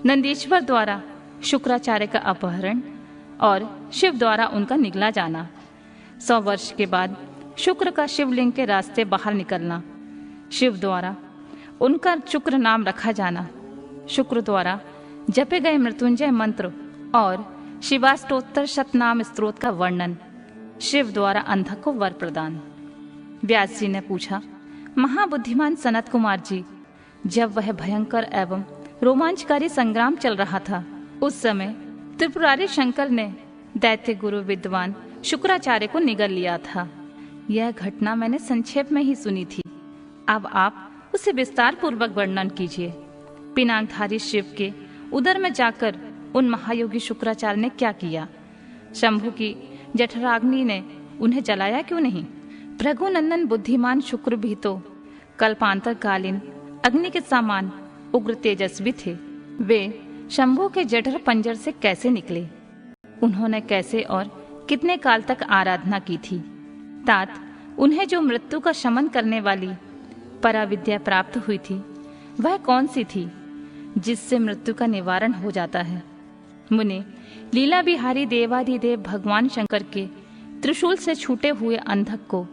नंदीश्वर द्वारा शुक्राचार्य का अपहरण और शिव द्वारा उनका निगला जाना, 100 वर्ष के बाद शुक्र का शिवलिंग के रास्ते बाहर निकलना, शिव द्वारा उनका शुक्र नाम रखा जाना, शुक्र द्वारा जपे गए मृत्युंजय मंत्र और शिवाष्टोत्तर शतनाम स्तोत्र का वर्णन, शिव द्वारा अंधक को वर प्रदान। व्यास जी ने पूछा, महाबुद्धिमान सनत कुमार जी, जब वह भयंकर एवं रोमांचकारी संग्राम चल रहा था, उस समय त्रिपुरारी शंकर ने दैत्य गुरु विद्वान शुक्राचार्य को निगल लिया था। यह घटना मैंने संक्षेप में ही सुनी थी। अब आप उसे विस्तार पूर्वक वर्णन कीजिए। पिनाकधारी शिव के उदर में जाकर उन महायोगी शुक्राचार्य ने क्या किया? शंभु की जठराग्नि ने उन्हें जलाया क्यों नहीं? भृगुनंदन बुद्धिमान शुक्र भी तो कल्पांतरकालीन अग्नि के समान उग्र तेजस्वी थे। वे शंभु के जठर पंजर से कैसे निकले? उन्होंने कैसे और कितने काल तक आराधना की थी? तात उन्हें जो मृत्यु का शमन करने वाली पराविद्या प्राप्त हुई थी, वह कौन सी थी जिससे मृत्यु का निवारण हो जाता है? मुने, लीला बिहारी देवाधिदेव भगवान शंकर के त्रिशूल से छूटे हुए अंधक को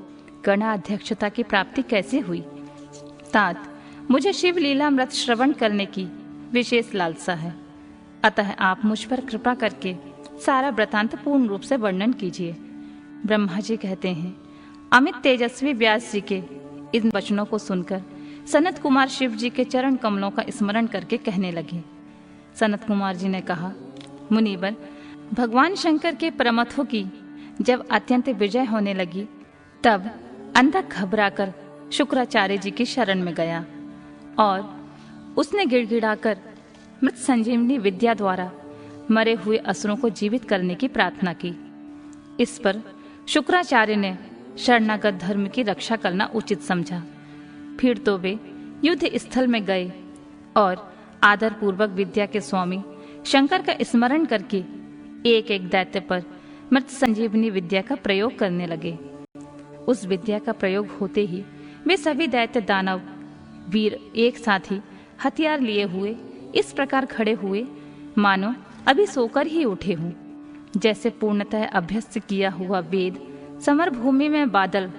गणाध्यक्षता की प्राप्ति कैसे हुई? तात, मुझे शिव लीलामृत श्रवण करने की विशेष लालसा है, अतः आप मुझ पर कृपा करके सारा वृतांत पूर्ण रूप से वर्णन कीजिए। ब्रह्मा जी कहते हैं, अमित तेजस्वी व्यास जी के इन वचनों को सुनकर सनत कुमार शिव जी के चरण कमलों का स्मरण करके कहने लगे। सनत कुमार जी ने कहा, मुनिवर, भगवान शंकर के प्रमथों की जब अत्यंत विजय होने लगी, तब अंधक घबराकर शुक्राचार्य जी की शरण में गया और उसने गिड़गिड़ाकर मृत संजीवनी विद्या द्वारा मरे हुए असुरों को जीवित करने की प्रार्थना की। इस पर शुक्राचार्य ने शरणागत धर्म की रक्षा करना उचित समझा। फिर तो वे युद्ध स्थल में गए और आदर पूर्वक विद्या के स्वामी शंकर का स्मरण करके एक एक दैत्य पर मृत संजीवनी विद्या का प्रयोग करने लगे। उस विद्या का प्रयोग होते ही वे सभी दैत्य दानव वीर एक साथ ही हथियार लिए हुए इस प्रकार खड़े हुए मानो अभी सोकर ही उठे हों, जैसे पूर्णतः अभ्यस्त किया हुआ वेद समर भूमि में बादल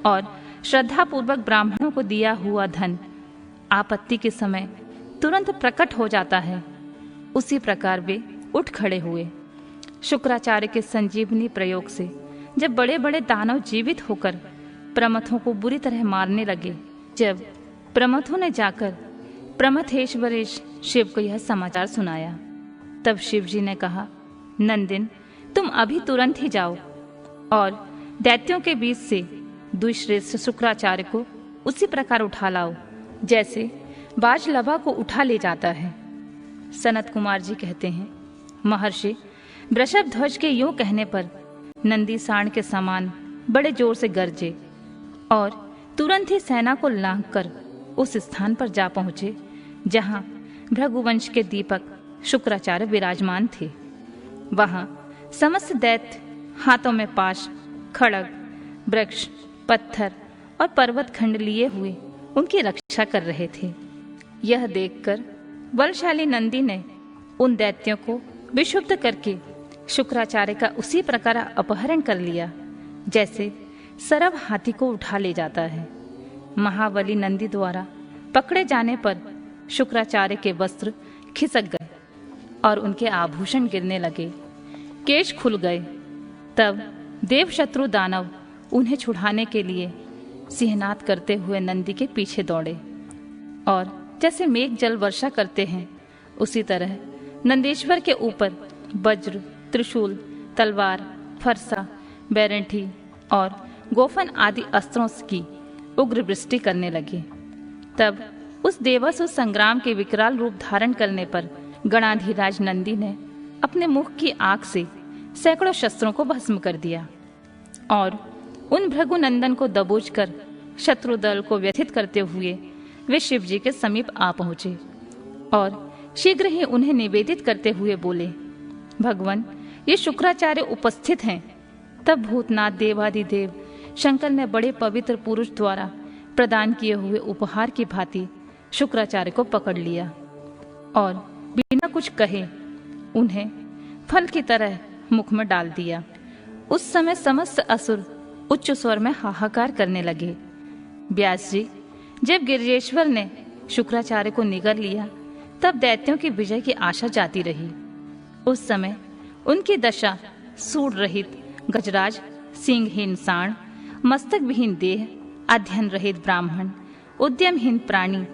और श्रद्धा पूर्वक ब्राह्मणों को दिया हुआ धन आपत्ति के समय तुरंत प्रकट हो जाता है। उसी प्रकार वे उठ खड़े हुए। शुक्राचार्य के संजीवनी प्रयोग से जब बड़े बड़े दानव जीवित होकर प्रमथों को बुरी तरह मारने लगे, जब प्रमथों ने जाकर प्रमथेश्वरेश शिव को यह समाचार सुनाया, तब शिव जी ने कहा, नंदिन, तुम अभी तुरंत ही जाओ और दैत्यों के बीच से द्विश्रेष्ठ शुक्राचार्य को उसी प्रकार उठा लाओ जैसे बाज लबा को उठा ले जाता है। सनत कुमार जी कहते हैं, महर्षि, वृषभ ध्वज के यूं कहने पर नंदी सांड के समान बड़े जोर से गरजे और तुरंत ही सेना को लांघकर उस स्थान पर जा पहुंचे जहां भृगुवंश के दीपक शुक्राचार्य विराजमान थे। वहां समस्त दैत्य हाथों में पाश, खड़ग, वृक्ष, पत्थर और पर्वत खंड लिए हुए उनकी रक्षा कर रहे थे। यह देखकर बलशाली नंदी ने उन दैत्यों को विशुद्ध करके शुक्राचार्य का उसी प्रकार अपहरण कर लिया जैसे सरव हाथी को उठा ले जाता है। महाबली नंदी द्वारा पकड़े जाने पर शुक्राचार्य के वस्त्र खिसक गए और उनके आभूषण गिरने लगे, केश खुल गए। तब देवशत्रु दानव उन्हें छुड़ाने के लिए सिंहनाद करते हुए नंदी के पीछे दौड़े और जैसे मेघ जल वर्षा करते हैं, उसी तरह नंदेश्वर के ऊपर वज्र, त्रिशूल, तलवार, फरसा, बैरंठी और गोफन आदि अस्त्रों की उग्र वृष्टि करने लगे। तब उस देवासुर संग्राम के विकराल रूप धारण करने पर गणाधिराज नंदी ने अपने मुख की आग से सैकड़ों शस्त्रों को भस्म कर दिया और उन भृगुनंदन को दबोच कर शत्रु दल को व्यथित करते हुए वे शिव जी के समीप आ पहुंचे और शीघ्र ही उन्हें निवेदित करते हुए बोले, भगवान, ये शुक्राचार्य उपस्थित हैं। तब भूतनाथ देवादिदेव शंकर ने बड़े पवित्र पुरुष द्वारा प्रदान किए हुए उपहार की भांति शुक्राचार्य को पकड़ लिया और बिना कुछ कहे, उन्हें फल की तरह मुख में डाल दिया। उस समय समस्त असुर उच्च स्वर में हाहाकार करने लगे। व्यास जी, जब गिरिजेश्वर ने शुक्राचार्य को निगल लिया, तब दैत्यों की विजय की आशा जाती रही। उस समय उनकी दशा सूढ़ रहित गजराज, सिंहहीन सांड, मस्तक विहीन देह, अध्ययन रहित ब्राह्मण, उद्यमहीन प्राणी,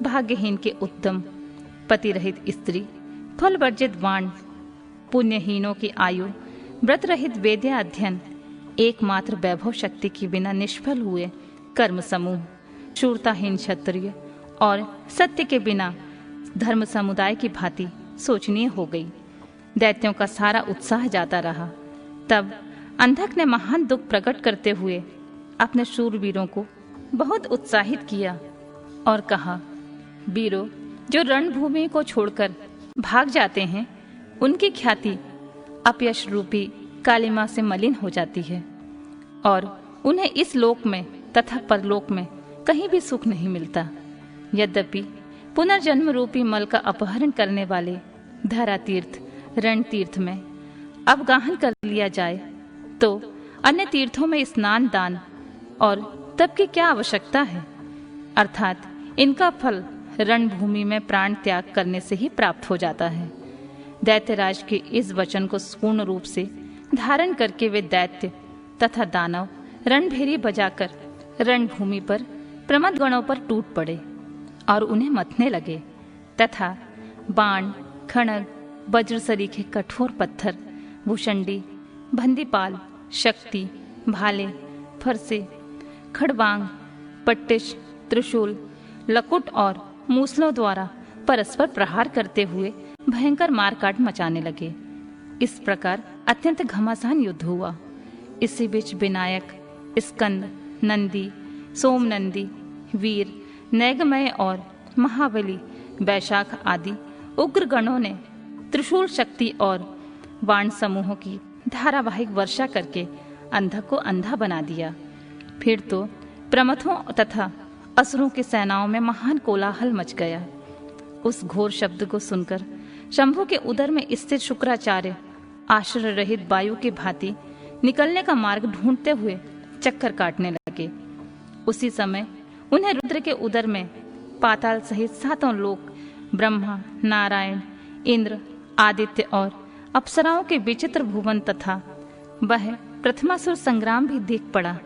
भाग्यहीन के उत्तम, पति रहित स्त्री, फल वर्जित वाण, पुण्यहीनों की आयु, व्रत रहित वेद्य अध्ययन, एकमात्र वैभव शक्ति के बिना निष्फल हुए कर्म समूह, शूरताहीन क्षत्रिय और सत्य के बिना धर्म समुदाय की भांति सोचनीय हो गई। दैत्यों का सारा उत्साह जाता रहा। तब अंधक ने महान दुख प्रकट करते हुए अपने शूरवीरों को बहुत उत्साहित किया और कहा, वीरों, जो रणभूमि को छोड़कर भाग जाते हैं, उनकी ख्याति अपयश रूपी कालिमा से मलिन हो जाती है और उन्हें इस लोक में तथा परलोक में कहीं भी सुख नहीं मिलता। यद्यपि पुनर्जन्म रूपी मल का अपहरण करने वाले धरा तीर्थ, रण तीर्थ में अवगाहन कर लिया जाए तो अन्य तीर्थों में स्नान, दान और तप की क्या आवश्यकता है। अर्थात इनका फल रणभूमि में प्राण त्याग करने से ही प्राप्त हो जाता है। दैत्यराज के इस वचन को पूर्ण रूप से धारण करके वे दैत्य तथा दानव रणभेरी बजाकर रणभूमि पर प्रमद गणों पर टूट पड़े और उन्हें मथने लगे तथा बाण, खड़ग, वज्र सरीखे कठोर पत्थर, भूषंडी, भंदीपाल, शक्ति, भाले, फरसे, खड़बांग, पट्टिश, त्रिशूल, लकुट और मूसलों द्वारा परस्पर प्रहार करते हुए भयंकर मारकाट मचाने लगे। इस प्रकार अत्यंत घमासान युद्ध हुआ। इसी बीच विनायक, स्कंद, नंदी, सोमनंदी, वीर, नैगमय और महाबली, वैशाख आदि उग्र गणों ने त्रिशूल शक्ति और बाण समूहों की धारावाहिक वर्षा करके अंधक को अंधा बना दिया। फिर तो प्रमथों तथा असुरों की सेनाओं में महान कोलाहल मच गया। उस घोर शब्द को सुनकर शंभु के उदर में स्थित शुक्राचार्य आश्रय रहित वायु की भांति निकलने का मार्ग ढूंढते हुए चक्कर काटने लगे। उसी समय उन्हें रुद्र के उदर में पाताल सहित सातों लोक, ब्रह्मा, नारायण, इंद्र, आदित्य और अप्सराओं के विचित्र भुवन तथा वह प्रथमासुर संग्राम भी दिख पड़ा।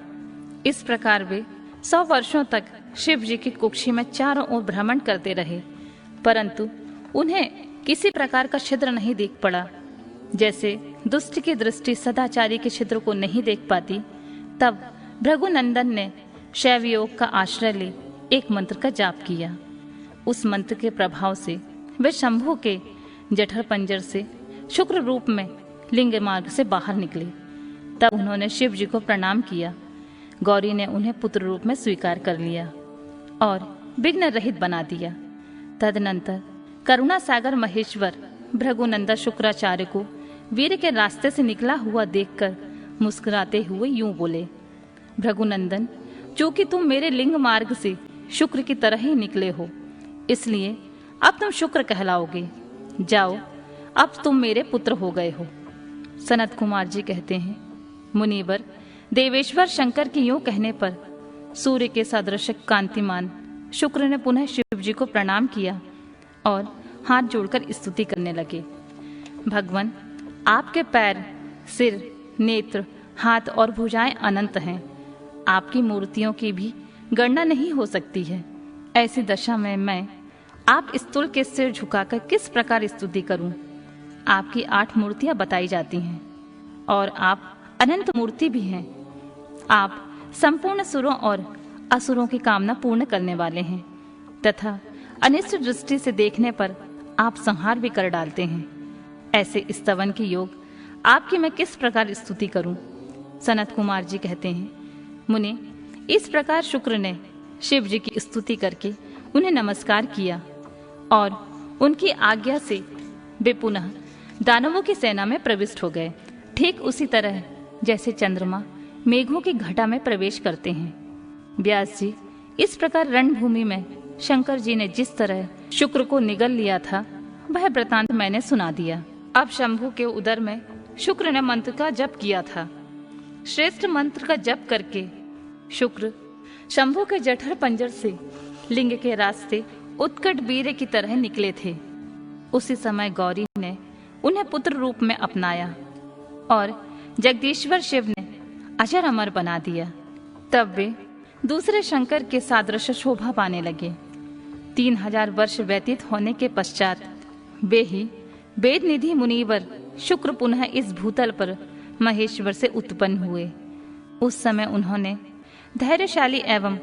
इस प्रकार वे 100 वर्षों तक शिव जी की कुक्षी में चारों ओर भ्रमण करते रहे, परंतु उन्हें किसी प्रकार का छिद्र नहीं दिख पड़ा। जैसे दुष्ट की दृष्टि सदाचारी के छिद्र को नहीं देख पाती, तब भृगुनंदन ने शैव योग का आश्रय ले एक मंत्र का जाप किया। उस मंत्र के प्रभाव से वे शंभु के जठर पंजर से शुक्र रूप में लिंग मार्ग से बाहर निकले। तब उन्होंने शिव जी को प्रणाम किया। गौरी ने उन्हें पुत्र रूप में स्वीकार कर लिया और विघ्न रहित बना दिया। तदनंतर करुणा सागर महेश्वर भृगुनंदन शुक्राचार्य को वीर के रास्ते से निकला हुआ देखकर मुस्कुराते हुए यूं बोले, भृगुनंदन, चूंकि तुम मेरे लिंग मार्ग से शुक्र की तरह ही निकले हो, इसलिए अब तुम शुक्र कहलाओगे। जाओ, अब तुम मेरे पुत्र हो गए हो। सनत कुमार जी कहते हैं, मुनिवर, देवेश्वर शंकर के यूं कहने पर सूर्य के सदृश कांतिमान शुक्र ने पुनः शिव जी को प्रणाम किया और हाथ जोड़कर स्तुति करने लगे। भगवान, आपके पैर, सिर, नेत्र, हाथ और भुजाएं अनंत हैं। आपकी मूर्तियों की भी गणना नहीं हो सकती है। ऐसी दशा में मैं आप स्थूल के सिर झुकाकर किस प्रकार स्तुति करूं? आपकी 8 मूर्तियां बताई जाती हैं और आप अनंत मूर्ति भी हैं। आप संपूर्ण सुरों और असुरों की कामना पूर्ण करने वाले हैं तथा अनिष्ट दृष्टि से देखने पर आप संहार भी कर डालते हैं। ऐसे स्तवन के योग आपकी मैं किस प्रकार स्तुति करूं? सनत कुमार जी कहते हैं, मुनि, इस प्रकार शुक्र ने शिव जी की स्तुति करके उन्हें नमस्कार किया और उनकी आज्ञा से वे पुनः दानवों की सेना में प्रविष्ट हो गए। ठीक उसी तरह जैसे चंद्रमा मेघों की घटा में प्रवेश करते हैं। व्यास जी, इस प्रकार रणभूमि में शंकर जी ने जिस तरह शुक्र को निगल लिया था, वह वृतांत मैंने सुना दिया। अब शंभु के उदर में शुक्र ने मंत्र का जप किया था। श्रेष्ठ मंत्र का जप करके शुक्र शंभु के जठर पंजर से लिंग के रास्ते उत्कट वीर्य की तरह निकले थे। उसी समय गौरी ने उन्हें पुत्र रूप में अपनाया और जगदीश्वर शिव ने अजर अमर बना दिया। तब वे दूसरे शंकर के सादृश शोभा पाने लगे। 3000 वर्ष व्यतीत होने के पश्चात वे ही वेद निधि मुनिवर शुक्र पुनः इस भूतल पर महेश्वर से उत्पन्न हुए। उस समय उन्होंने धैर्यशाली एवं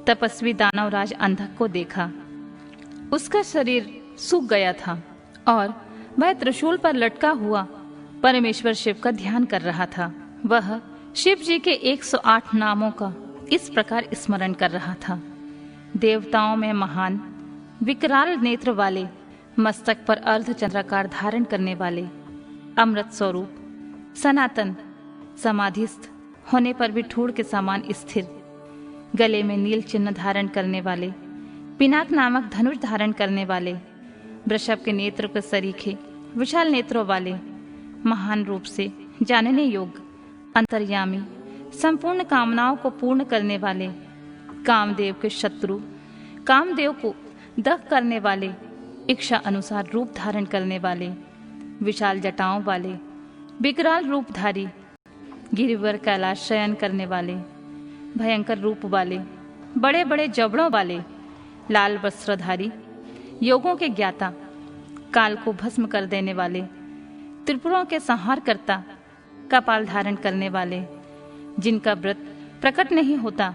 तपस्वी दानवराज अंधक को देखा। उसका शरीर सूख गया था और वह त्रिशूल पर लटका हुआ परमेश्वर शिव का ध्यान कर रहा था। वह शिव जी के 108 नामों का इस प्रकार स्मरण कर रहा था। देवताओं में महान, विकराल नेत्र वाले, मस्तक पर अर्धचंद्राकार धारण करने वाले, अमृत स्वरूप, सनातन, समाधिस्थ होने पर भी ठूड़ के समान स्थिर, गले में नील चिन्ह धारण करने वाले, पिनाक नामक धनुष धारण करने वाले, वृषभ के नेत्र के सरीखे विशाल नेत्रों वाले, महान रूप से जानने योग्य, अंतर्यामी, संपूर्ण कामनाओं को पूर्ण करने वाले, कामदेव के शत्रु, कामदेव को दग्ध करने वाले, इच्छा अनुसार रूप धारण करने वाले, विशाल जटाओं वाले, विकराल रूपधारी, गिरिवर कैलाश शयन करने वाले, भयंकर रूप वाले, बड़े बड़े जबड़ों वाले, लाल वस्त्रधारी, योगों के ज्ञाता, काल को भस्म कर देने वाले, त्रिपुरों के संहार करता, कपाल धारण करने वाले, जिनका व्रत प्रकट नहीं होता,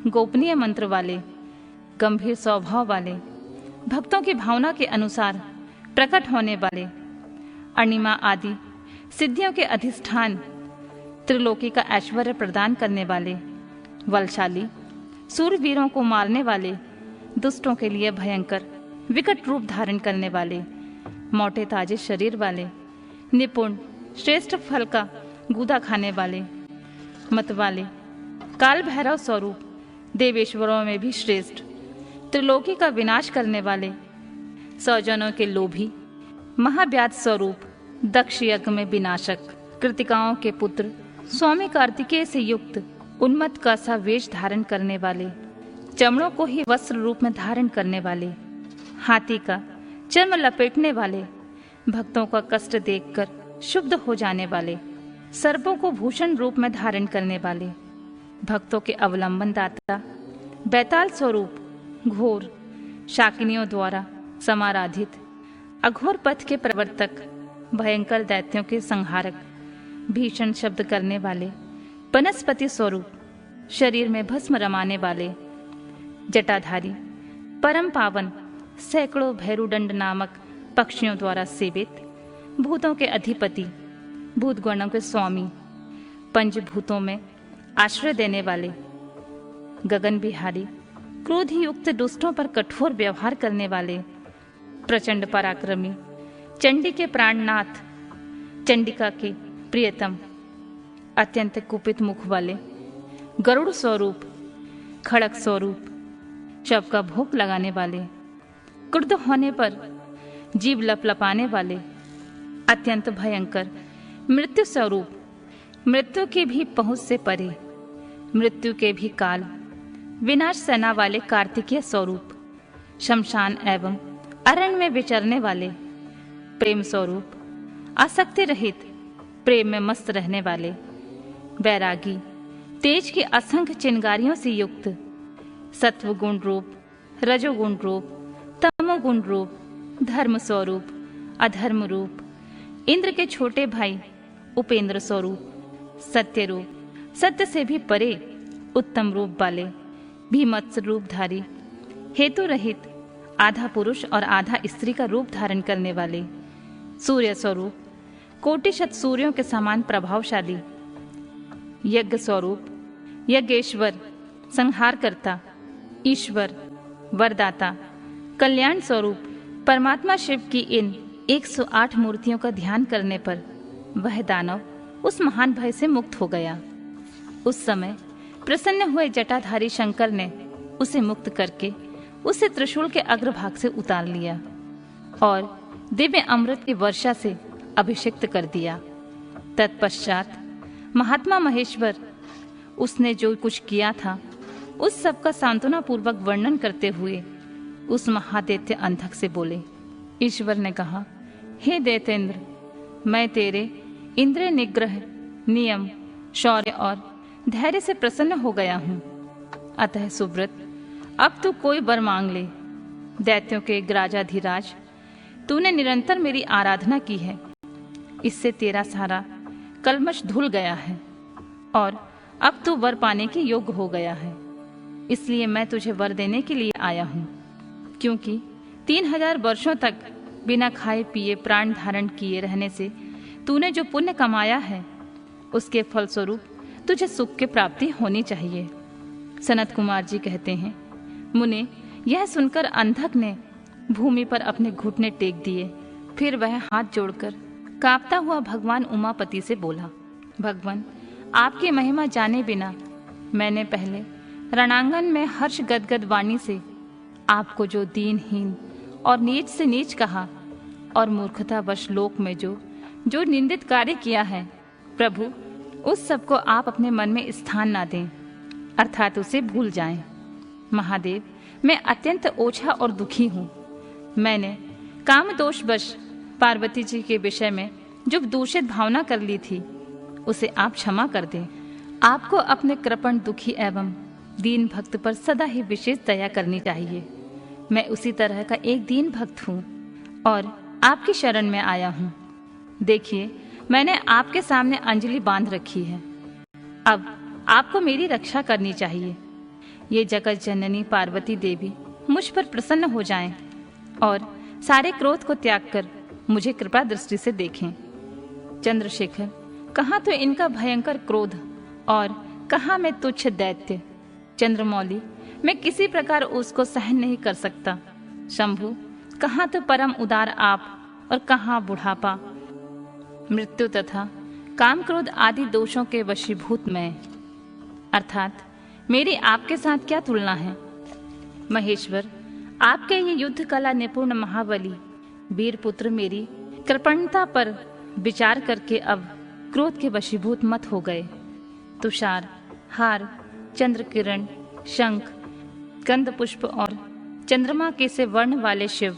गोपनीय मंत्र वाले, गंभीर स्वभाव वाले, भक्तों की भावना के अनुसार प्रकट होने वाले, अणिमा आदि सिद्धियों के अधिष्ठान, त्रिलोकी का ऐश्वर्य प्रदान करने वाले, बलशाली, सूरवीरों को मारने वाले, दुष्टों के लिए भयंकर विकट रूप धारण करने वाले, मोटे ताजे शरीर वाले, निपुण श्रेष्ठ फल का गूदा खाने वाले, मत वाले, काल भैरव स्वरूप, देवेश्वरों में भी श्रेष्ठ, त्रिलोकी का विनाश करने वाले, सौजनों के लोभी, महाव्याध स्वरूप, दक्ष यज्ञ में विनाशक, कृतिकाओं के पुत्र, स्वामी कार्तिकेय से युक्त, उन्मत्त का सा वेश धारण करने वाले, चमड़ों को ही वस्त्र रूप में धारण करने वाले, हाथी का चर्म लपेटने वाले, भक्तों का कष्ट देखकर शुद्ध हो जाने वाले, सर्पों को भूषण रूप में धारण करने वाले, भक्तों के अवलंबन दाता, बैताल स्वरूप, घोर, शाकिनियों द्वारा समाराधित, अघोर पथ के प्रवर्तक, भयंकर दैत्यों के संहारक, भीषण शब्द करने वाले, वनस्पति स्वरूप, शरीर में भस्म रमाने वाले, जटाधारी, परम पावन, सैकड़ों भैरुदंड नामक पक्षियों द्वारा सेवित, भूतों के अधिपति, भूतगणों के स्वामी, पंचभूतों में आश्रय देने वाले, गगन बिहारी, क्रोध युक्त दुष्टों पर कठोर व्यवहार करने वाले, प्रचंड पराक्रमी, चंडी के प्राणनाथ, चंडिका के प्रियतम, अत्यंत कुपित मुख वाले, गरुड़ स्वरूप, खड़क स्वरूप, शव का भोग लगाने वाले, क्रुद्ध होने पर जीव लपलपाने वाले, अत्यंत भयंकर, मृत्यु स्वरूप, मृत्यु की भी पहुंच से परे, मृत्यु के भी काल, विनाश सेना वाले कार्तिकेय स्वरूप, शमशान एवं अरण्य में विचरने वाले, प्रेम स्वरूप, आसक्ति रहित, प्रेम में मस्त रहने वाले, बैरागी, तेज की असंख्य चिंगारियों से युक्त, सत्व गुण रूप, रजोगुण रूप, तमोगुण रूप, धर्म स्वरूप, अधर्म रूप, इंद्र के छोटे भाई, उपेंद्र स्वरूप, सत्य रूप, सत्य से भी परे, उत्तम रूप वाले, भीमत्स रूपधारी, हेतु रहित, आधा पुरुष और आधा स्त्री का रूप धारण करने वाले, सूर्य स्वरूप, कोटिशत सूर्यों के समान प्रभावशाली, यज्ञ स्वरूप, यज्ञेश्वर, संहारकर्ता, ईश्वर, वरदाता, कल्याण स्वरूप, परमात्मा शिव की इन 108 मूर्तियों का ध्यान करने पर वह दानव उस महान भय से मुक्त हो गया। उस समय प्रसन्न हुए जटाधारी शंकर ने उसे मुक्त करके उसे त्रिशूल के अग्रभाग से उतार लिया और दिव्य अमृत की वर्षा से अभिषिक्त कर दिया। तत्पश्चात महात्मा महेश्वर उसने जो कुछ किया था उस सब का सांत्वना पूर्वक वर्णन करते हुए उस महादैत्य अंधक से बोले। ईश्वर ने कहा, हे दैतेंद्र, मैं तेरे इंद्रिय निग्रह, नियम, शौर्य और धैर्य से प्रसन्न हो गया हूँ। अतः सुब्रत, अब तू कोई वर मांग ले। दैत्यों के राजाधिराज, तूने निरंतर मेरी आराधना की है, इससे तेरा सारा कल्मश धुल गया है और अब तू वर पाने के योग्य हो गया है। इसलिए मैं तुझे वर देने के लिए आया हूँ, क्योंकि 3000 वर्षों तक बिना खाए पिए प्राण धारण किए रहने से तूने जो पुण्य कमाया है उसके फलस्वरूप तुझे सुख की प्राप्ति होनी चाहिए। सनत कुमार जी कहते हैं, मुने, यह सुनकर अंधक ने भूमि पर अपने घुटने टेक दिए। फिर वह हाथ जोड़कर कांपता हुआ भगवान उमापति से बोला, भगवान, आपकी महिमा जाने बिना मैंने पहले रणांगन में हर्ष गदगद वाणी से आपको जो दीनहीन और नीच से नीच कहा और मूर्खतावश लोक में जो निंदित कार्य किया है, प्रभु उस सब को आप अपने मन में स्थान ना दें, अर्थात उसे भूल जाएं। महादेव, मैं अत्यंत ओछा और दुखी हूँ। मैंने काम दोषवश पार्वती जी के विषय में जो दूषित भावना कर ली थी उसे आप क्षमा कर दें। आपको अपने कृपण दुखी एवं दीन भक्त पर सदा ही विशेष दया करनी चाहिए। मैं उसी तरह का एक दीन भक्त हूँ और आपकी शरण में आया हूँ। देखिए, मैंने आपके सामने अंजलि बांध रखी है। अब आपको मेरी रक्षा करनी चाहिए। ये जगत जननी पार्वती देवी मुझ पर प्रसन्न हो जाएं और सारे क्रोध को त्याग कर मुझे कृपा दृष्टि से देखें। चंद्रशेखर, कहाँ तो इनका भयंकर क्रोध और कहाँ मैं तुच्छ दैत्य। चंद्रमौली, मैं किसी प्रकार उसको सहन नहीं कर सकता। शंभु, कहाँ तो परम उदार आप और कहाँ बुढ़ापा, मृत्यु तथा काम क्रोध आदि दोषों के वशीभूत मैं। अर्थात मेरी आपके साथ क्या तुलना है। महेश्वर, आपके ये युद्ध कला निपुण महाबली वीर पुत्र मेरी कृपणता पर विचार करके अब क्रोध के वशीभूत मत हो गए। तुषार, हार, चंद्र किरण, शंख, गंध पुष्प और चंद्रमा के से वर्ण वाले शिव,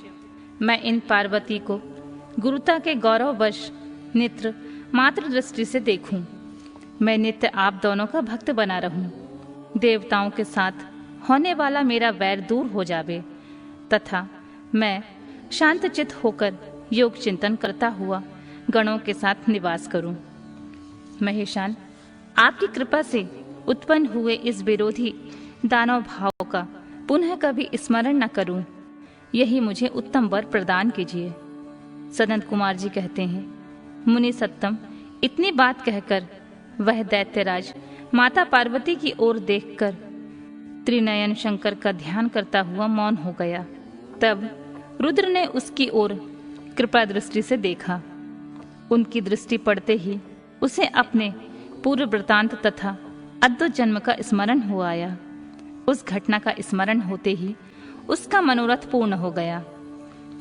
मैं इन पार्वती को गुरुता के गौरववश नेत्र मात्र दृष्टि से देखूं। मैं नित्य आप दोनों का भक्त बना रहूं। देवताओं के साथ होने वाला मेरा वैर दूर हो जावे तथा मैं शांतचित होकर योग चिंतन करता हुआ गणों के साथ निवास करूं। महेशान, आपकी कृपा से उत्पन्न हुए इस विरोधी दानव भाव का पुनः कभी स्मरण न करूं, यही मुझे उत्तम वर प्रदान कीजिए। सनत कुमार जी कहते हैं, मुनि सत्तम, इतनी बात कहकर वह दैत्यराज माता पार्वती की ओर देखकर त्रिनयन शंकर का ध्यान करता हुआ मौन हो गया। तब रुद्र ने उसकी ओर कृपा दृष्टि से देखा। उनकी दृष्टि पड़ते ही उसे अपने पूर्व वृतांत तथा अद्भुत जन्म का स्मरण हो आया। उस घटना का स्मरण होते ही उसका मनोरथ पूर्ण हो गया।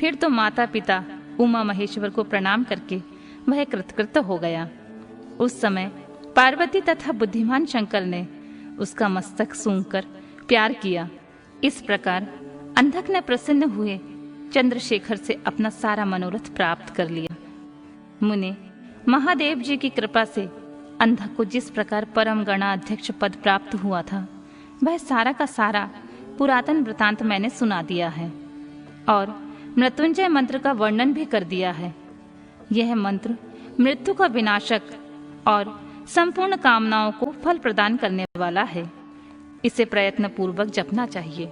फिर तो माता पिता उमा महेश्वर को प्रणाम करके वह कृतकृत्य हो गया। उस समय पार्वती तथा बुद्धिमान शंकर ने उसका मस्तक सूंघकर प्यार किया। इस प्रकार अंधक ने प्रसन्न हुए चंद्रशेखर से अपना सारा मनोरथ प्राप्त कर लिया। मुने, महादेव जी की कृपा से अंधक को जिस प्रकार परम गणाध्यक्ष पद प्राप्त हुआ था, वह सारा का सारा पुरातन वृतांत मैंने सुना दिया है और मृत्युंजय मंत्र का वर्णन भी कर दिया है। यह मंत्र मृत्यु का विनाशक और संपूर्ण कामनाओं को फल प्रदान करने वाला है। इसे प्रयत्न पूर्वक जपना चाहिए।